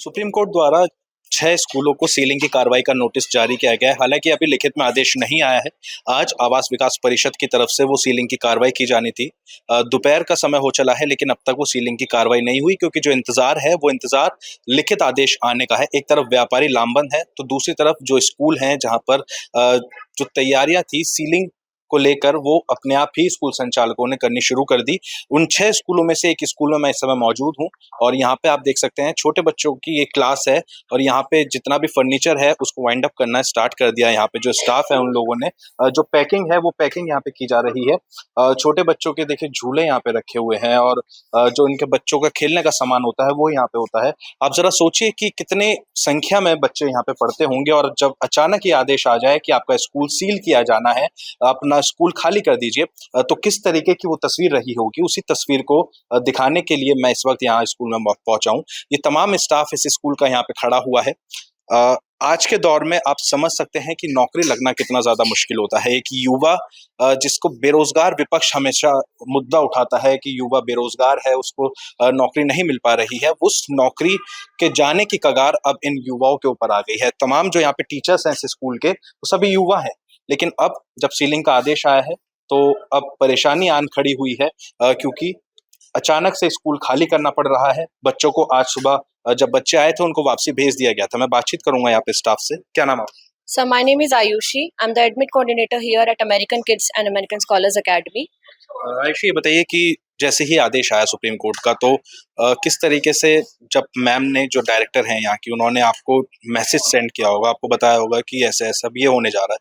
Supreme court द्वारा 6 स्कूलों को सीलिंग की कार्रवाई का नोटिस जारी किया गया है। हालांकि अभी लिखित में आदेश नहीं आया है। आज आवास विकास परिषद की तरफ से वो सीलिंग की कार्रवाई की जानी थी। दोपहर का समय हो चला है, लेकिन अब तक वो सीलिंग की कार्रवाई नहीं हुई, क्योंकि जो इंतजार है वो इंतजार लिखित आदेश आने का है। एक तरफ व्यापारी लामबंद है, तो दूसरी तरफ जो स्कूल हैं जहां पर जो तैयारियां थी सीलिंग को लेकर, वो अपने आप ही स्कूल संचालकों ने करनी शुरू कर दी। उन 6 स्कूलों में से एक स्कूल में मैं इस समय मौजूद हूँ, और यहाँ पे आप देख सकते हैं छोटे बच्चों की ये क्लास है, और यहाँ पे जितना भी फर्नीचर है उसको वाइंड अप करना स्टार्ट कर दिया है। यहाँ पे जो स्टाफ है उन लोगों ने जो पैकिंग है वो पैकिंग यहाँ पे की जा रही है। छोटे बच्चों के देखिए झूले यहाँ पे रखे हुए हैं, और जो इनके बच्चों का खेलने का सामान होता है वो यहाँ पे होता है। आप जरा सोचिए कि कितने संख्या में बच्चे यहाँ पे पढ़ते होंगे, और जब अचानक ये आदेश आ जाए कि आपका स्कूल सील किया जाना है, अपना स्कूल खाली कर दीजिए, तो किस तरीके की वो तस्वीर रही होगी। उसी तस्वीर को दिखाने के लिए मैं इस वक्त यहाँ स्कूल में पहुंचा हूँ। ये तमाम स्टाफ इस स्कूल का यहाँ पे खड़ा हुआ है। आज के दौर में आप समझ सकते हैं कि नौकरी लगना कितना ज्यादा मुश्किल होता है। एक युवा जिसको बेरोजगार विपक्ष हमेशा मुद्दा उठाता है कि युवा बेरोजगार है, उसको नौकरी नहीं मिल पा रही है, उस नौकरी के जाने की कगार अब इन युवाओं के ऊपर आ गई है। तमाम जो यहाँ पे टीचर्स हैं इस स्कूल के, वो सभी युवा हैं। लेकिन अब जब सीलिंग का आदेश आया है, तो अब परेशानी आन खड़ी हुई है, क्योंकि अचानक से स्कूल खाली करना पड़ रहा है। बच्चों को आज सुबह जब बच्चे आए थे उनको वापसी भेज दिया गया था। मैं बातचीत करूंगा यहाँ पे स्टाफ से। क्या नाम है आपका? So my name is Ayushi. I'm the admit coordinator here at American Kids and American Scholars Academy. Ayushi, ये बताइए कि जैसे ही आदेश आया सुप्रीम कोर्ट का, तो किस तरीके से जब मैम ने, जो डायरेक्टर हैं यहाँ की, उन्होंने आपको मैसेज सेंड किया होगा, आपको बताया होगा कि ऐसे ऐसा ये होने जा रहा है,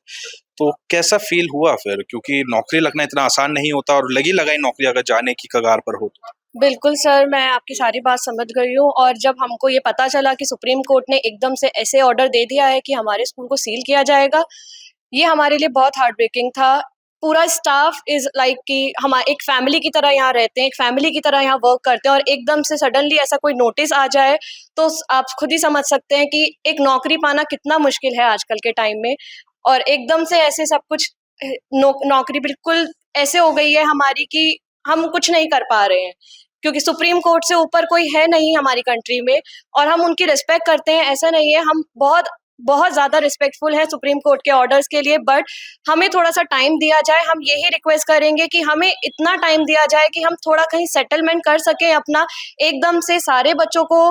तो कैसा फील हुआ फिर? क्योंकि नौकरी लगना इतना आसान नहीं होता, और लगी लगाई नौकरी अगर जाने की कगार पर हो तो। बिल्कुल सर, मैं आपकी सारी बात समझ गई हूँ। और जब हमको ये पता चला कि सुप्रीम कोर्ट ने एकदम से ऐसे ऑर्डर दे दिया है कि हमारे स्कूल को सील किया जाएगा, ये हमारे लिए बहुत हार्ट ब्रेकिंग था। पूरा स्टाफ इज लाइक कि हम एक फैमिली की तरह यहाँ रहते हैं, एक फैमिली की तरह यहाँ वर्क करते हैं, और एकदम से सडनली ऐसा कोई नोटिस आ जाए तो आप खुद ही समझ सकते हैं कि एक नौकरी पाना कितना मुश्किल है आजकल के टाइम में। और एकदम से ऐसे सब कुछ नौकरी बिल्कुल ऐसे हो गई है हमारी कि हम कुछ नहीं कर पा रहे हैं, क्योंकि सुप्रीम कोर्ट से ऊपर कोई है नहीं हमारी कंट्री में। और हम उनकी रिस्पेक्ट करते हैं, ऐसा नहीं है, हम बहुत बहुत ज्यादा रिस्पेक्टफुल है सुप्रीम कोर्ट के ऑर्डर्स के लिए। बट हमें थोड़ा सा टाइम दिया जाए। हम यही रिक्वेस्ट करेंगे कि हमें इतना टाइम दिया जाए कि हम थोड़ा कहीं सेटलमेंट कर सके अपना। एकदम से सारे बच्चों को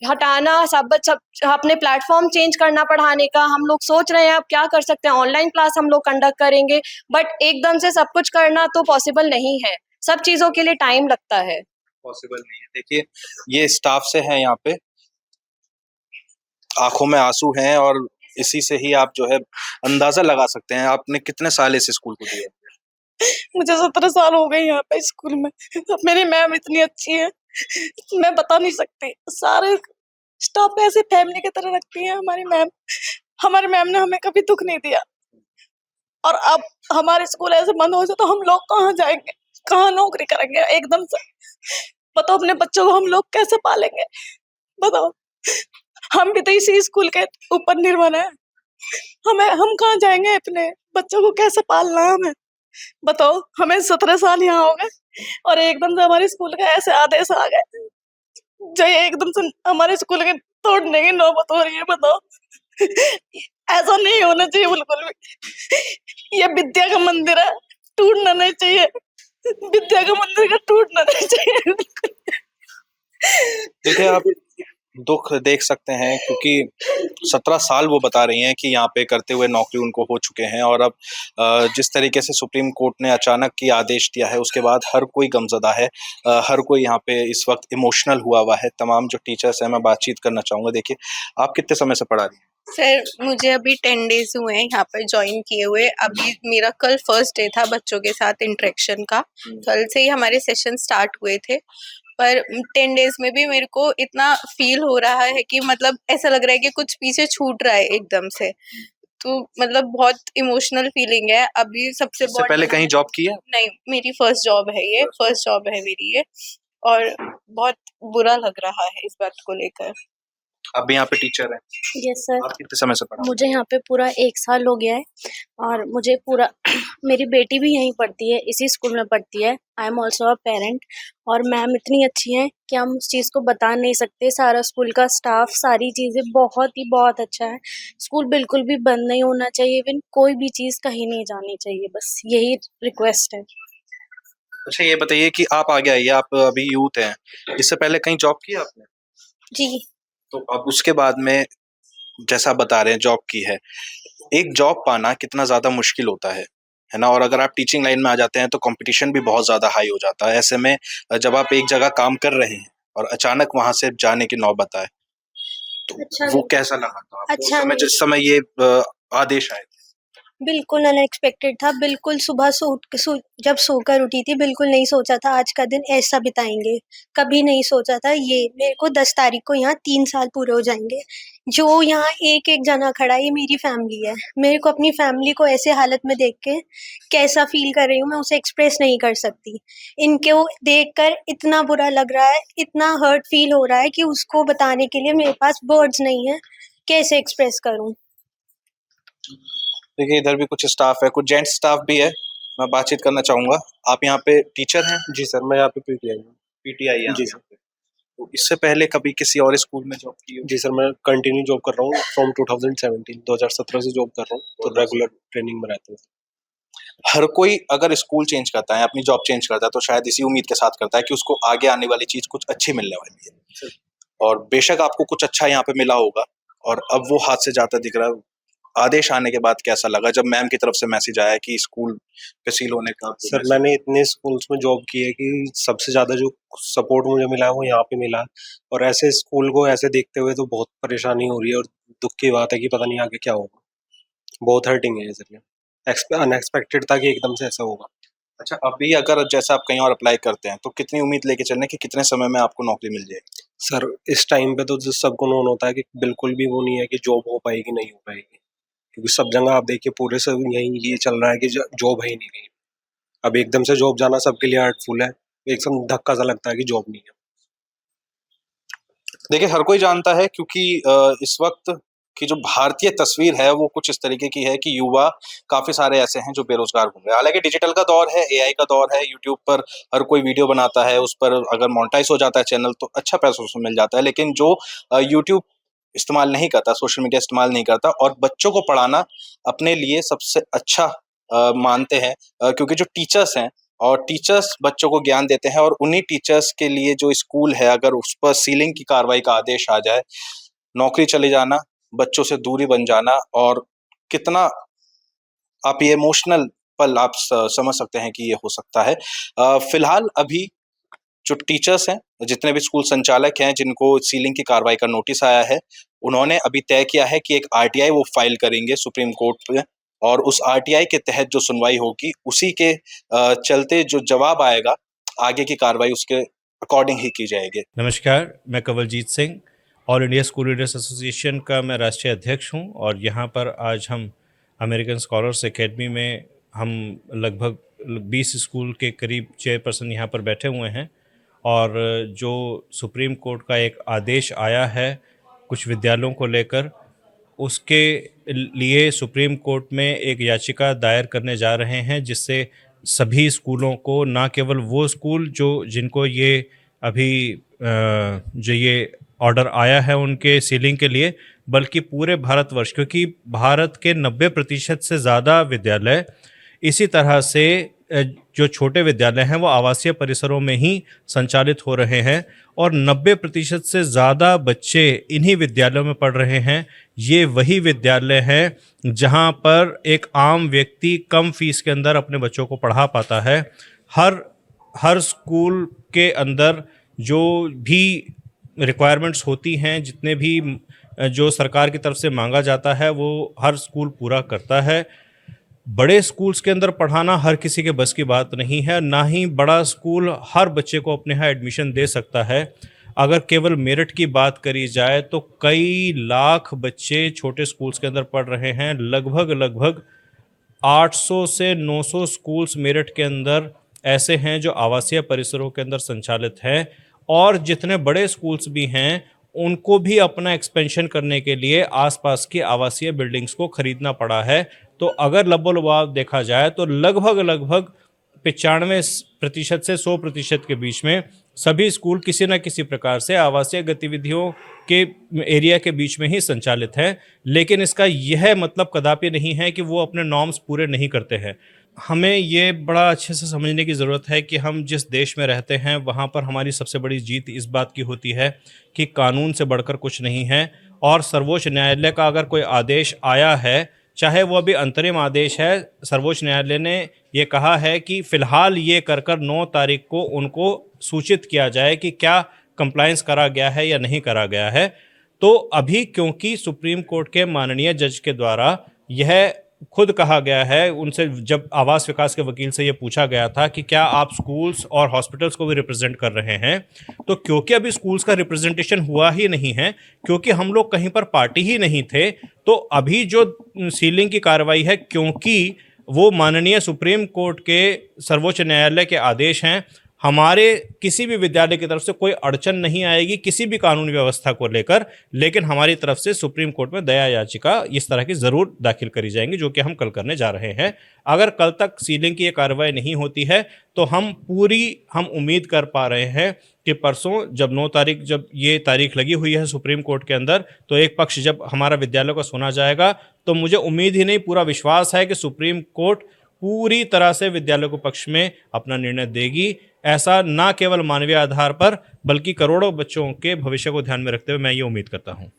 हटाना, सब अपने प्लेटफॉर्म चेंज करना पढ़ाने का, हम लोग सोच रहे हैं अब क्या कर सकते हैं, ऑनलाइन क्लास हम लोग कंडक्ट करेंगे। बट एकदम से सब कुछ करना तो पॉसिबल नहीं है, सब चीजों के लिए टाइम लगता है। पॉसिबल नहीं है। देखिए, ये स्टाफ से हैं यहाँ पे, आंखों में आंसू हैं, और इसी से ही आप जो है अंदाजा लगा सकते हैं। आपने कितने साल इस स्कूल को दिए? मुझे 17 साल हो गए यहाँ पे स्कूल में। मेरी मैम इतनी अच्छी है, मैं बता नहीं सकती। सारे स्टाफ को ऐसे फैमिली की तरह रखती है हमारी मैम। हमारी मैम ने हमें कभी दुख नहीं दिया, और अब हमारे स्कूल ऐसे बंद हो जाए तो हम लोग कहाँ जाएंगे, कहाँ नौकरी करेंगे एकदम से? बताओ, अपने बच्चों को हम लोग कैसे पालेंगे? बताओ, हम भी तो इसी स्कूल के ऊपर निर्भर है। हम कहाँ जाएंगे? अपने बच्चों को कैसे पालना है हमें? बताओ, हमें 17 साल यहाँ हो गए, और एकदम से हमारे स्कूल का ऐसे आदेश आ गए जो ये एकदम से हमारे स्कूल के तोड़ने की नौबत हो रही है। बताओ, ऐसा नहीं होना चाहिए बिल्कुल भी। ये विद्या का मंदिर है, टूटना नहीं चाहिए। विद्या का मंदिर का टूटना नहीं चाहिए। देखिए, आप दुख देख सकते हैं, क्योंकि 17 साल वो बता रही हैं कि यहाँ पे करते हुए नौकरी उनको हो चुके हैं, और अब जिस तरीके से सुप्रीम कोर्ट ने अचानक की आदेश दिया है, उसके बाद हर कोई गमज़दा है। हर कोई यहाँ पे इस वक्त इमोशनल हुआ हुआ है। तमाम जो टीचर्स हैं, मैं बातचीत करना चाहूँगा। देखिए, आप कितने समय से पढ़ा रही हैं? सर, मुझे अभी 10 डेज हुए हैं यहाँ पर ज्वाइन किए हुए। अभी मेरा कल फर्स्ट डे था बच्चों के साथ इंटरेक्शन का। कल से ही हमारे सेशन स्टार्ट हुए थे, पर 10 डेज में भी मेरे को इतना फील हो रहा है कि मतलब ऐसा लग रहा है कि कुछ पीछे छूट रहा है एकदम से। तो मतलब बहुत इमोशनल फीलिंग है। अभी सबसे पहले कहीं जॉब की है? नहीं, मेरी फर्स्ट जॉब है ये, फर्स्ट जॉब है मेरी ये, और बहुत बुरा लग रहा है इस बात को लेकर। आप भी यहाँ पे टीचर हैं, यस सर। आप कितने समय से पढ़ा? मुझे यहाँ पे पूरा 1 साल हो गया है और मुझे पूरा मेरी बेटी भी यहीं पढ़ती है, इसी स्कूल में पढ़ती है। I am also a parent और मैम इतनी अच्छी हैं कि हम उस चीज़ को बता नहीं सकते। सारा स्कूल का स्टाफ, सारी चीज़ें बहुत ही बहुत अच्छा है। स्कूल बिल्कुल भी बंद नहीं होना चाहिए, इवन कोई भी चीज़ कहीं नहीं जानी चाहिए, बस यही रिक्वेस्ट है। अच्छा ये बताइए कि आप आगे आइए, आप अभी यूथ हैं, इससे पहले कहीं जॉब की है आपने? जी। तो अब उसके बाद में जैसा आप बता रहे हैं जॉब की है, एक जॉब पाना कितना ज़्यादा मुश्किल होता है ना? और अगर आप टीचिंग लाइन में आ जाते हैं तो कंपटीशन भी बहुत ज़्यादा हाई हो जाता है। ऐसे में जब आप एक जगह काम कर रहे हैं और अचानक वहाँ से जाने की नौबत आए, तो अच्छा वो नहीं कैसा लगा था आपको उस अच्छा समय नहीं जिस समय ये आदेश आए थे? बिल्कुल अनएक्सपेक्टेड था। बिल्कुल सुबह जब सोकर उठी थी, बिल्कुल नहीं सोचा था आज का दिन ऐसा बिताएँगे। कभी नहीं सोचा था ये मेरे को 10 तारीख को यहाँ 3 साल पूरे हो जाएँगे। जो यहाँ एक-एक जना खड़ा है, ये मेरी फैमिली है। मेरे को अपनी फैमिली को ऐसे हालत में देख के कैसा फ़ील कर रही हूँ, मैं उसे एक्सप्रेस नहीं कर सकती। इनको देखकर इतना बुरा लग रहा है, इतना हर्ट फ़ील हो रहा है कि उसको बताने के लिए मेरे पास वर्ड्स नहीं है, कैसे एक्सप्रेस करूँ? देखिए इधर भी कुछ स्टाफ है, कुछ जेंट्स स्टाफ भी है, मैं बातचीत करना चाहूँगा। आप यहाँ पे टीचर हैं? जी सर, मैं यहाँ पे पीटीआई हूँ। पीटीआई हैं आप जी यहाँ पे। तो इससे पहले कभी किसी और स्कूल में जॉब की हो? जी सर, मैं कंटिन्यू जॉब कर रहा हूँ फ्रॉम 2017 से जॉब कर रहा हूँ, तो रेगुलर ट्रेनिंग में रहता हूँ। हर कोई अगर स्कूल चेंज करता है, अपनी जॉब चेंज करता है, तो शायद इसी उम्मीद के साथ करता है कि उसको आगे आने वाली चीज़ कुछ अच्छी मिलने वाली है। और बेशक आपको कुछ अच्छा यहाँ पे मिला होगा और अब वो हाथ से जाता दिख रहा है। आदेश आने के बाद कैसा लगा जब मैम की तरफ से मैसेज आया कि स्कूल पे सील होने का? सर मैंने इतने स्कूल्स में जॉब की है कि सबसे ज़्यादा जो सपोर्ट मुझे मिला है वो यहाँ पे मिला है, और ऐसे स्कूल को ऐसे देखते हुए तो बहुत परेशानी हो रही है और दुःख की बात है कि पता नहीं आगे क्या होगा। बहुत हर्टिंग है ये सर, ये अनएक्सपेक्टेड था कि एकदम से ऐसा होगा। अच्छा अभी अगर जैसा आप कहीं और अप्लाई करते हैं तो कितनी उम्मीद लेके चलने कि कितने समय में आपको नौकरी मिल जाएगी? सर इस टाइम पे तो जो सबको नोन होता है कि बिल्कुल भी वो नहीं है कि जॉब हो पाएगी नहीं हो पाएगी, क्योंकि सब जगह आप देखिए पूरे से यही ये चल रहा है कि जॉब है ही नहीं कहीं। अब एकदम से जॉब जाना सबके लिए हार्टफुल है, एकदम धक्का सा लगता है कि जॉब नहीं है। देखिए हर कोई जानता है क्योंकि इस वक्त की जो भारतीय तस्वीर है वो कुछ इस तरीके की है कि युवा काफी सारे ऐसे हैं जो बेरोजगार घूम रहे हैं। हालांकि डिजिटल का दौर है, एआई का दौर है, यूट्यूब पर हर कोई वीडियो बनाता है, उस पर अगर मोनेटाइज हो जाता है चैनल तो अच्छा पैसा उसमें मिल जाता है। लेकिन जो यूट्यूब इस्तेमाल नहीं करता, सोशल मीडिया इस्तेमाल नहीं करता और बच्चों को पढ़ाना अपने लिए सबसे अच्छा मानते हैं, क्योंकि जो टीचर्स हैं और टीचर्स बच्चों को ज्ञान देते हैं और उन्हीं टीचर्स के लिए जो स्कूल है अगर उस पर सीलिंग की कार्रवाई का आदेश आ जाए, नौकरी चले जाना, बच्चों से दूरी बन जाना और कितना आप ये इमोशनल पल आप समझ सकते हैं कि ये हो सकता है। फिलहाल अभी जो टीचर्स हैं, जितने भी स्कूल संचालक हैं जिनको सीलिंग की कार्रवाई का नोटिस आया है, उन्होंने अभी तय किया है कि एक आरटीआई वो फाइल करेंगे सुप्रीम कोर्ट में और उस आरटीआई के तहत जो सुनवाई होगी उसी के चलते जो जवाब आएगा आगे की कार्रवाई उसके अकॉर्डिंग ही की जाएगी। नमस्कार, मैं Kanwaljeet Singh, all India school leaders association का मैं राष्ट्रीय अध्यक्ष हूं और यहाँ पर आज हम अमेरिकन स्कॉलर्स एकेडमी में हम लगभग 20 स्कूल के करीब चेयरपर्सन यहाँ पर बैठे हुए हैं और जो सुप्रीम कोर्ट का एक आदेश आया है कुछ विद्यालयों को लेकर, उसके लिए सुप्रीम कोर्ट में एक याचिका दायर करने जा रहे हैं जिससे सभी स्कूलों को, ना केवल वो स्कूल जिनको ये अभी जो ये ऑर्डर आया है उनके सीलिंग के लिए, बल्कि पूरे भारतवर्ष, क्योंकि भारत के 90% से ज़्यादा विद्यालय इसी तरह से जो छोटे विद्यालय हैं वो आवासीय परिसरों में ही संचालित हो रहे हैं और 90% से ज़्यादा बच्चे इन्हीं विद्यालयों में पढ़ रहे हैं। ये वही विद्यालय हैं जहां पर एक आम व्यक्ति कम फीस के अंदर अपने बच्चों को पढ़ा पाता है। हर स्कूल के अंदर जो भी रिक्वायरमेंट्स होती हैं, जितने भी जो सरकार की तरफ से मांगा जाता है वो हर स्कूल पूरा करता है। बड़े स्कूल्स के अंदर पढ़ाना हर किसी के बस की बात नहीं है, ना ही बड़ा स्कूल हर बच्चे को अपने यहाँ एडमिशन दे सकता है। अगर केवल मेरिट की बात करी जाए तो कई लाख बच्चे छोटे स्कूल्स के अंदर पढ़ रहे हैं। लगभग 800 से 900 स्कूल्स मेरिट के अंदर ऐसे हैं जो आवासीय परिसरों के अंदर संचालित हैं और जितने बड़े स्कूल्स भी हैं उनको भी अपना एक्सपेंशन करने के लिए आसपास की आवासीय बिल्डिंग्स को खरीदना पड़ा है। तो अगर लबो-लबाव देखा जाए तो लगभग 95% से 100% के बीच में सभी स्कूल किसी न किसी प्रकार से आवासीय गतिविधियों के एरिया के बीच में ही संचालित हैं। लेकिन इसका यह मतलब कदापि नहीं है कि वो अपने नॉर्म्स पूरे नहीं करते हैं। हमें ये बड़ा अच्छे से समझने की ज़रूरत है कि हम जिस देश में रहते हैं वहाँ पर हमारी सबसे बड़ी जीत इस बात की होती है कि कानून से बढ़कर कुछ नहीं है, और सर्वोच्च न्यायालय का अगर कोई आदेश आया है, चाहे वो अभी अंतरिम आदेश है, सर्वोच्च न्यायालय ने ये कहा है कि फ़िलहाल ये कर 9 तारीख को उनको सूचित किया जाए कि क्या कंप्लायंस करा गया है या नहीं करा गया है। तो अभी क्योंकि सुप्रीम कोर्ट के माननीय जज के द्वारा यह खुद कहा गया है, उनसे जब आवास विकास के वकील से ये पूछा गया था कि क्या आप स्कूल्स और हॉस्पिटल्स को भी रिप्रेजेंट कर रहे हैं, तो क्योंकि अभी स्कूल्स का रिप्रेजेंटेशन हुआ ही नहीं है, क्योंकि हम लोग कहीं पर पार्टी ही नहीं थे, तो अभी जो सीलिंग की कार्रवाई है, क्योंकि वो माननीय सुप्रीम कोर्ट के सर्वोच्च न्यायालय के आदेश हैं, हमारे किसी भी विद्यालय की तरफ से कोई अड़चन नहीं आएगी किसी भी कानूनी व्यवस्था को लेकर। लेकिन हमारी तरफ से सुप्रीम कोर्ट में दया याचिका इस तरह की ज़रूर दाखिल करी जाएंगी, जो कि हम कल करने जा रहे हैं। अगर कल तक सीलिंग की ये कार्रवाई नहीं होती है तो हम उम्मीद कर पा रहे हैं कि परसों जब 9 तारीख जब ये तारीख लगी हुई है सुप्रीम कोर्ट के अंदर, तो एक पक्ष जब हमारा विद्यालय को सुना जाएगा, तो मुझे उम्मीद ही नहीं पूरा विश्वास है कि सुप्रीम कोर्ट पूरी तरह से विद्यालय को पक्ष में अपना निर्णय देगी। ऐसा ना केवल मानवीय आधार पर बल्कि करोड़ों बच्चों के भविष्य को ध्यान में रखते हुए मैं ये उम्मीद करता हूँ।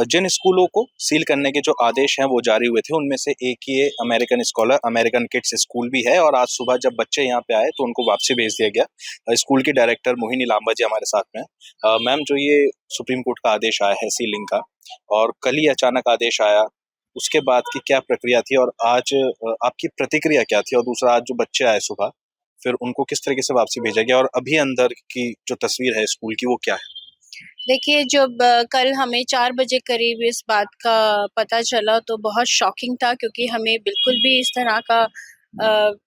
जिन स्कूलों को सील करने के जो आदेश हैं वो जारी हुए थे, उनमें से एक ये American scholar American kids school भी है, और आज सुबह जब बच्चे यहाँ पे आए तो उनको वापसी भेज दिया गया। स्कूल की डायरेक्टर मोहिनी लांबा जी हमारे साथ में हैं। मैम, जो ये सुप्रीम कोर्ट का आदेश आया है सीलिंग का, और कल ही अचानक आदेश आया, उसके बाद की क्या प्रक्रिया थी, और आज आपकी प्रतिक्रिया क्या थी, और दूसरा आज जो बच्चे आए सुबह, फिर उनको किस तरीके से वापसी भेजा गया, और अभी अंदर की जो तस्वीर है स्कूल की वो क्या है? देखिए, जब कल हमें 4 बजे करीब इस बात का पता चला तो बहुत शॉकिंग था, क्योंकि हमें बिल्कुल भी इस तरह का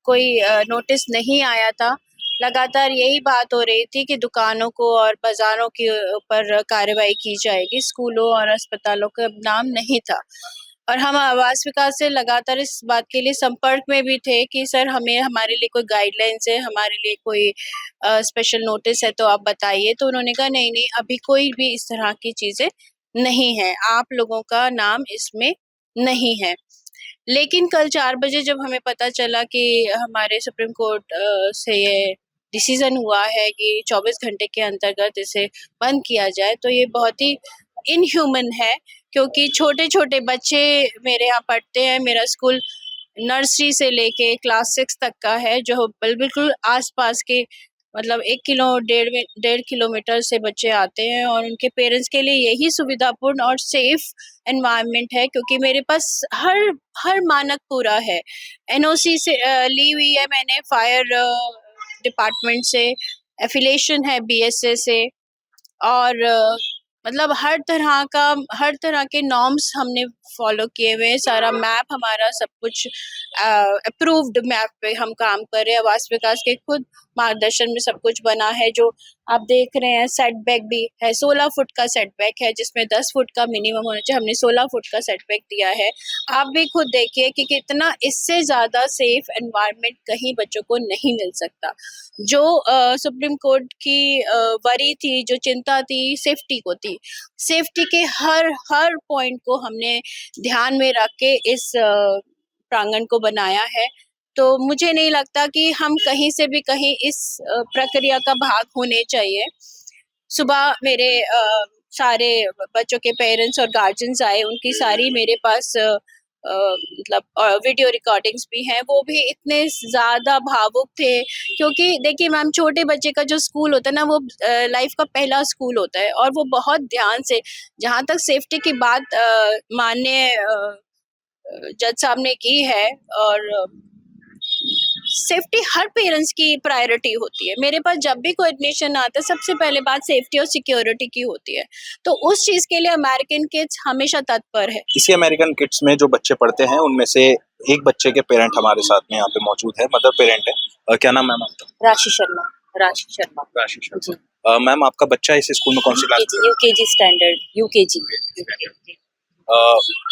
कोई नोटिस नहीं आया था। लगातार यही बात हो रही थी कि दुकानों को और बाज़ारों के ऊपर कार्रवाई की जाएगी, स्कूलों और अस्पतालों का नाम नहीं था। और हम आवास विकास से लगातार इस बात के लिए संपर्क में भी थे कि सर, हमें हमारे लिए कोई गाइडलाइंस है, हमारे लिए कोई स्पेशल नोटिस है तो आप बताइए। तो उन्होंने कहा नहीं, अभी कोई भी इस तरह की चीज़ें नहीं है, आप लोगों का नाम इसमें नहीं है। लेकिन कल 4 बजे जब हमें पता चला कि हमारे सुप्रीम कोर्ट से ये डिसीज़न हुआ है कि 24 घंटे के अंतर्गत इसे बंद किया जाए, तो ये बहुत ही इनह्यूमन है, क्योंकि छोटे-छोटे बच्चे मेरे यहाँ पढ़ते हैं। मेरा स्कूल नर्सरी से लेके क्लास 6 तक का है, जो बिल्कुल आस-पास के मतलब 1 डेढ़ किलोमीटर से बच्चे आते हैं, और उनके पेरेंट्स के लिए यही सुविधापूर्ण और सेफ एनवायरनमेंट है, क्योंकि मेरे पास हर मानक पूरा है। एनओसी से ली हुई है मैंने फायर डिपार्टमेंट से, एफिलिएशन है बीएसए से, और मतलब हर तरह के नॉर्म्स हमने फॉलो किए हुए हैं। सारा मैप हमारा सब कुछ अप्रूव्ड मैप पे हम काम कर रहे हैं। आवास विकास के खुद मार्गदर्शन में सब कुछ बना है, जो आप देख रहे हैं। सेटबैक भी है, 16 फुट का सेटबैक है, जिसमें 10 फुट का मिनिमम होना चाहिए, हमने 16 फुट का सेटबैक दिया है। आप भी खुद देखिए कि कितना इससे ज़्यादा सेफ एनवायरनमेंट कहीं बच्चों को नहीं मिल सकता। जो सुप्रीम कोर्ट की वरी थी, जो चिंता थी, सेफ्टी को थी, सेफ्टी के हर पॉइंट को हमने ध्यान में रख के इस प्रांगण को बनाया है। तो मुझे नहीं लगता कि हम कहीं से भी कहीं इस प्रक्रिया का भाग होने चाहिए। सुबह मेरे सारे बच्चों के पेरेंट्स और गार्जियंस आए, उनकी सारी मेरे पास मतलब वीडियो रिकॉर्डिंग्स भी हैं। वो भी इतने ज़्यादा भावुक थे, क्योंकि देखिए मैम, छोटे बच्चे का जो स्कूल होता है ना, वो लाइफ का पहला स्कूल होता है, और वो बहुत ध्यान से, जहाँ तक सेफ्टी की बात माननीय जज साहब ने की है, और सेफ्टी हर पेरेंट्स की प्रायोरिटी होती है। मेरे पास जब भी कोई एडमिशन आता है, सबसे पहले बात सेफ्टी और सिक्योरिटी की होती है, तो उस चीज़ के लिए अमेरिकन किड्स हमेशा तत्पर है। इसी अमेरिकन किड्स में जो बच्चे पढ़ते हैं, उनमें से एक बच्चे के पेरेंट हमारे साथ में यहाँ पे मौजूद है, मदर पेरेंट है। क्या नाम है आपका? राशि शर्मा। राशि शर्मा। जी। मैम आपका बच्चा इस स्कूल में कौन सी क्लास में यूकेजी स्टैंडर्ड यूकेजी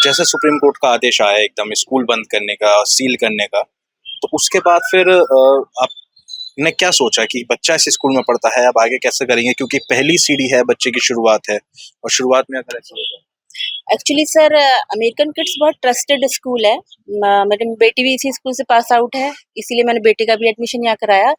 जैसे सुप्रीम कोर्ट का आदेश आया एकदम स्कूल बंद करने का, सील करने का, तो उसके बाद फिर आपने क्या सोचा कि बच्चा इस स्कूल में पढ़ता है, अब आगे कैसे करेंगे, क्योंकि पहली सीढ़ी है, बच्चे की शुरुआत है, और शुरुआत में अगर ऐसा होता है एक्चुअली सर अमेरिकन किड्स बहुत ट्रस्टेड स्कूल है। मेरी बेटी भी इसी स्कूल से पास आउट है, इसीलिए मैंने बेटे का भी एडमिशन यहाँ कराया।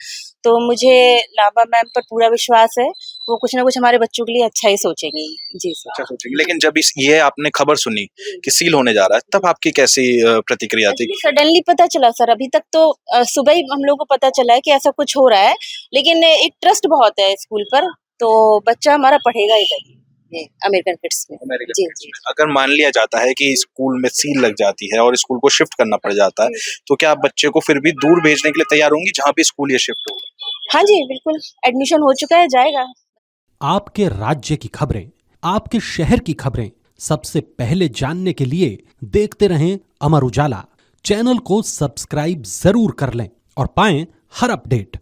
तो मुझे लांबा मैम पर पूरा विश्वास है, वो कुछ ना कुछ हमारे बच्चों के लिए अच्छा ही सोचेंगी। जी सर। अच्छा सोचेंगे। लेकिन जब ये आपने खबर सुनी कि सील होने जा रहा है, तब आपकी कैसी प्रतिक्रिया थी? सडनली पता चला सर, अभी तक तो सुबह ही हम लोग को पता चला है कि ऐसा कुछ हो रहा है, लेकिन एक ट्रस्ट बहुत है स्कूल पर, तो बच्चा हमारा पढ़ेगा इधर अमेरिकन किड्स में। जी जी। अगर मान लिया जाता है कि स्कूल में सील लग जाती है और स्कूल को शिफ्ट करना पड़ जाता है, तो क्या आप बच्चे को फिर भी दूर भेजने के लिए तैयार होंगी जहाँ पे स्कूल ये शिफ्ट हो? हाँ जी बिल्कुल, एडमिशन हो चुका है, जाएगा। आपके राज्य की खबरें, आपके शहर की खबरें सबसे पहले जानने के लिए देखते रहें अमर उजाला। चैनल को सब्सक्राइब जरूर कर लें और पाएं हर अपडेट।